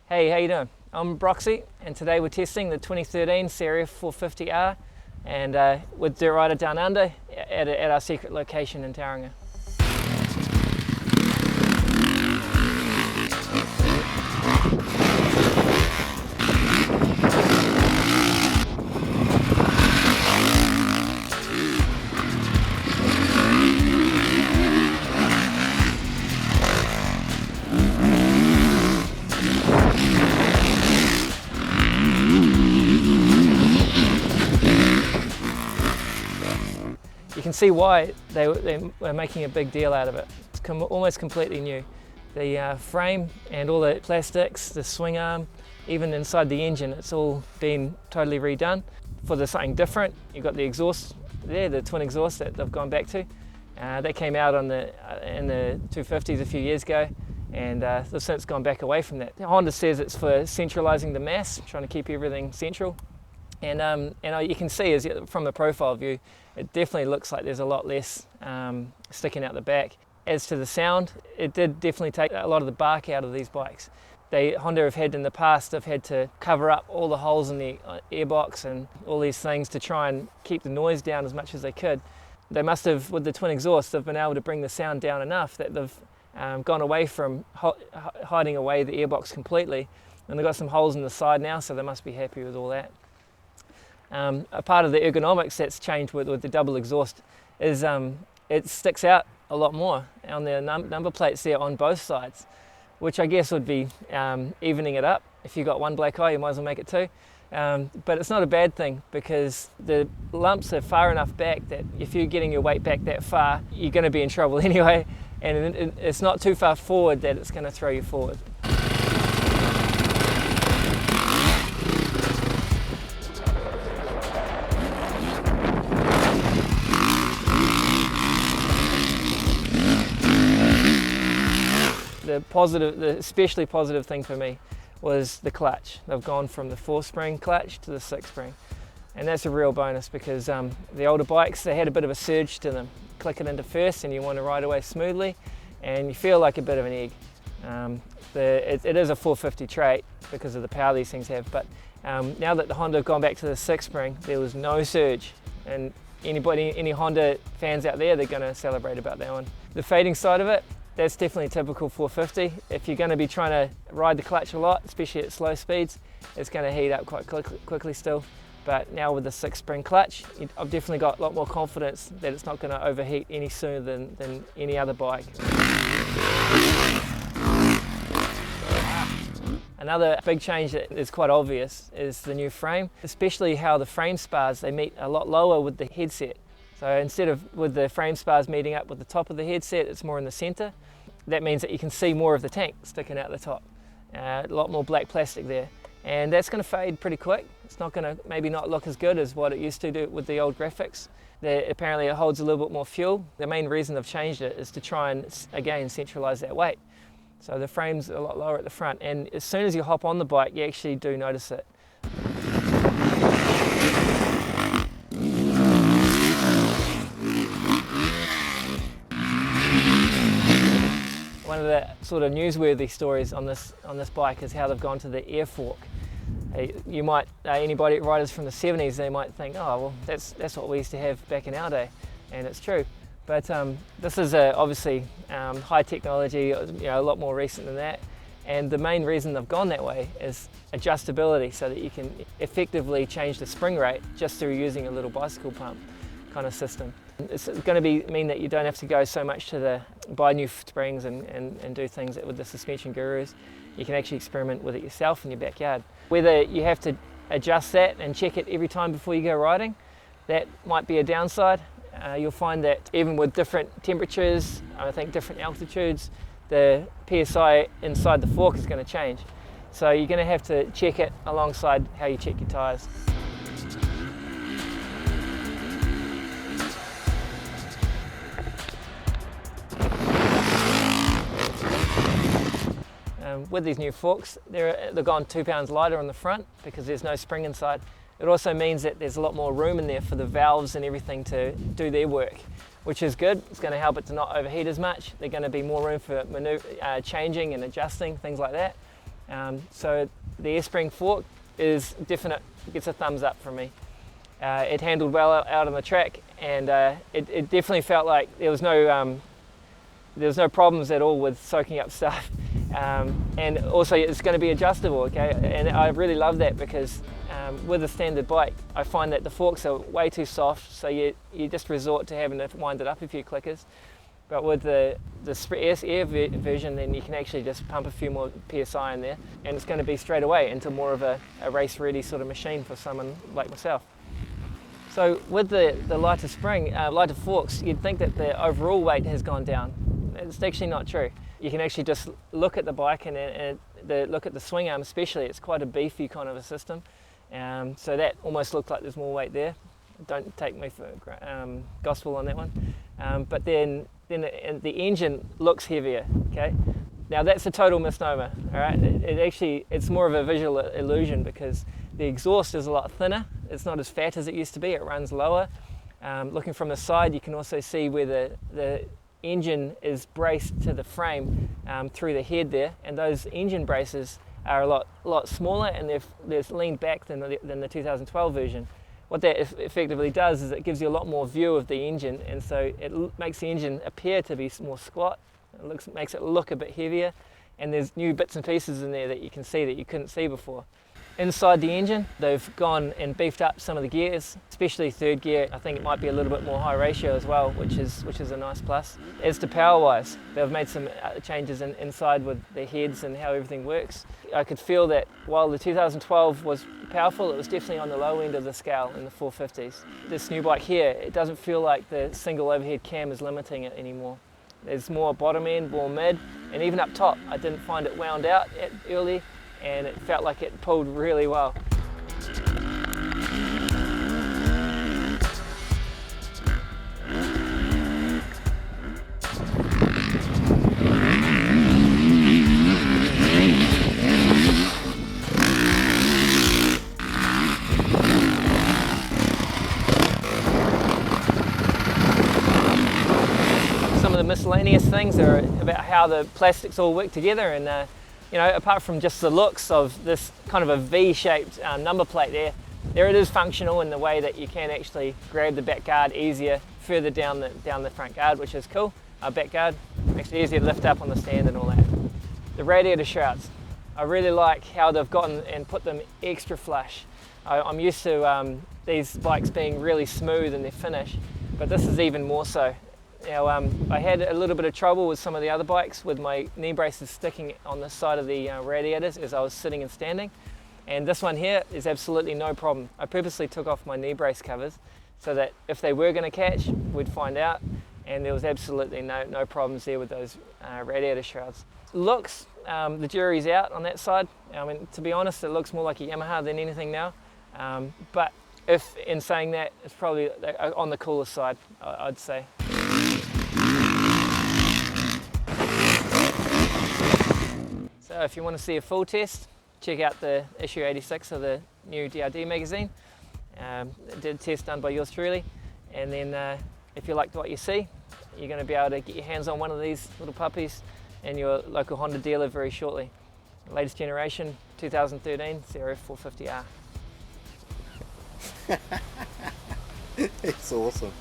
Hey, how you doing? I'm Broxy, and today we're testing the 2013 CRF450R and with Dirt Rider Down Under at our secret location in Tauranga. You can see why they were making a big deal out of it. It's almost completely new. The frame and all the plastics, the swing arm, even inside the engine, it's all been totally redone. For something different, you've got the exhaust there, the twin exhaust that they've gone back to. That came out in the 250s a few years ago, and they've since gone back away from that. Honda says it's for centralizing the mass, trying to keep everything central. And you can see from the profile view, it definitely looks like there's a lot less sticking out the back. As to the sound, it did definitely take a lot of the bark out of these bikes. Honda have had in the past, they've had to cover up all the holes in the airbox and all these things to try and keep the noise down as much as they could. They must have, with the twin exhaust, they've been able to bring the sound down enough that they've gone away from hiding away the airbox completely. And they've got some holes in the side now, so they must be happy with all that. A part of the ergonomics that's changed with the double exhaust is it sticks out a lot more on the number plates there on both sides, which I guess would be evening it up. If you've got one black eye, you might as well make it two. But it's not a bad thing because the lumps are far enough back that if you're getting your weight back that far, you're going to be in trouble anyway, and it's not too far forward that it's going to throw you forward. The especially positive thing for me was the clutch. They've gone from the 4-spring clutch to the 6-spring, and that's a real bonus because the older bikes, they had a bit of a surge to them. Click it into first and you want to ride away smoothly and you feel like a bit of an egg. It is a 450 trait because of the power these things have, but now that the Honda have gone back to the 6-spring, there was no surge, and any Honda fans out there, they're going to celebrate about that one. The fading side of it, that's definitely typical 450. If you're going to be trying to ride the clutch a lot, especially at slow speeds, it's going to heat up quite quickly still. But now with the 6-spring clutch, I've definitely got a lot more confidence that it's not going to overheat any sooner than any other bike. Another big change that is quite obvious is the new frame, especially how the frame spars, they meet a lot lower with the headset. So instead of with the frame spars meeting up with the top of the headset, it's more in the center. That means that you can see more of the tank sticking out the top. A lot more black plastic there. And that's going to fade pretty quick. It's not going to maybe not look as good as what it used to do with the old graphics. Apparently it holds a little bit more fuel. The main reason they've changed it is to try and, again, centralize that weight. So the frame's a lot lower at the front, and as soon as you hop on the bike, you actually do notice it. One of the sort of newsworthy stories on this bike is how they've gone to the air fork. You might, anybody riders from the 70s, they might think, oh well, that's what we used to have back in our day, and it's true. But this is obviously high technology, a lot more recent than that. And the main reason they've gone that way is adjustability, so that you can effectively change the spring rate just through using a little bicycle pump kind of system. It's going to mean that you don't have to go so much to buy new springs and do things with the suspension gurus. You can actually experiment with it yourself in your backyard. Whether you have to adjust that and check it every time before you go riding, that might be a downside. You'll find that even with different temperatures, I think different altitudes, the PSI inside the fork is going to change. So you're going to have to check it alongside how you check your tyres. With these new forks, they've gone 2 pounds lighter on the front because there's no spring inside. It also means that there's a lot more room in there for the valves and everything to do their work, which is good. It's going to help it to not overheat as much. There's going to be more room for changing and adjusting, things like that. So the S-spring fork is definite, gets a thumbs up from me. It handled well out on the track, and it definitely felt like there was no problems at all with soaking up stuff. And also it's going to be adjustable, okay? And I really love that because with a standard bike, I find that the forks are way too soft, so you just resort to having to wind it up a few clickers. But with the Air version, then you can actually just pump a few more PSI in there, and it's going to be straight away into more of a race-ready sort of machine for someone like myself. So with the lighter spring, lighter forks, you'd think that the overall weight has gone down. It's actually not true. You can actually just look at the bike and look at the swing arm especially, it's quite a beefy kind of a system. So that almost looked like there's more weight there. Don't take me for gospel on that one. But then the engine looks heavier, okay? Now that's a total misnomer, all right? It's more of a visual illusion because the exhaust is a lot thinner. It's not as fat as it used to be, it runs lower. Looking from the side, you can also see where the engine is braced to the frame through the head there, and those engine braces are a lot smaller, and they're leaned back than the 2012 version. What that effectively does is it gives you a lot more view of the engine, and so it makes the engine appear to be more squat. It makes it look a bit heavier, and there's new bits and pieces in there that you can see that you couldn't see before. Inside the engine, they've gone and beefed up some of the gears, especially third gear. I think it might be a little bit more high ratio as well, which is a nice plus. As to power-wise, they've made some changes inside with their heads and how everything works. I could feel that while the 2012 was powerful, it was definitely on the low end of the scale in the 450s. This new bike here, it doesn't feel like the single overhead cam is limiting it anymore. There's more bottom end, more mid, and even up top, I didn't find it wound out early, and it felt like it pulled really well. Some of the miscellaneous things are about how the plastics all work together, and you know, apart from just the looks of this kind of a V-shaped number plate there it is functional in the way that you can actually grab the back guard easier further down the front guard, which is cool. Back guard makes it easier to lift up on the stand and all that. The radiator shrouds, I really like how they've gotten and put them extra flush. I'm used to these bikes being really smooth in their finish, but this is even more so. Now, I had a little bit of trouble with some of the other bikes with my knee braces sticking on the side of the radiators as I was sitting and standing, and this one here is absolutely no problem. I purposely took off my knee brace covers so that if they were going to catch, we'd find out, and there was absolutely no problems there with those radiator shrouds. Looks, the jury's out on that side. I mean, to be honest, it looks more like a Yamaha than anything now, but if in saying that, it's probably on the cooler side, I'd say. So if you want to see a full test, check out the issue 86 of the new DRD magazine. Did a test done by yours truly, and then if you liked what you see, you're going to be able to get your hands on one of these little puppies in your local Honda dealer very shortly. Latest generation 2013 CRF450R. It's awesome.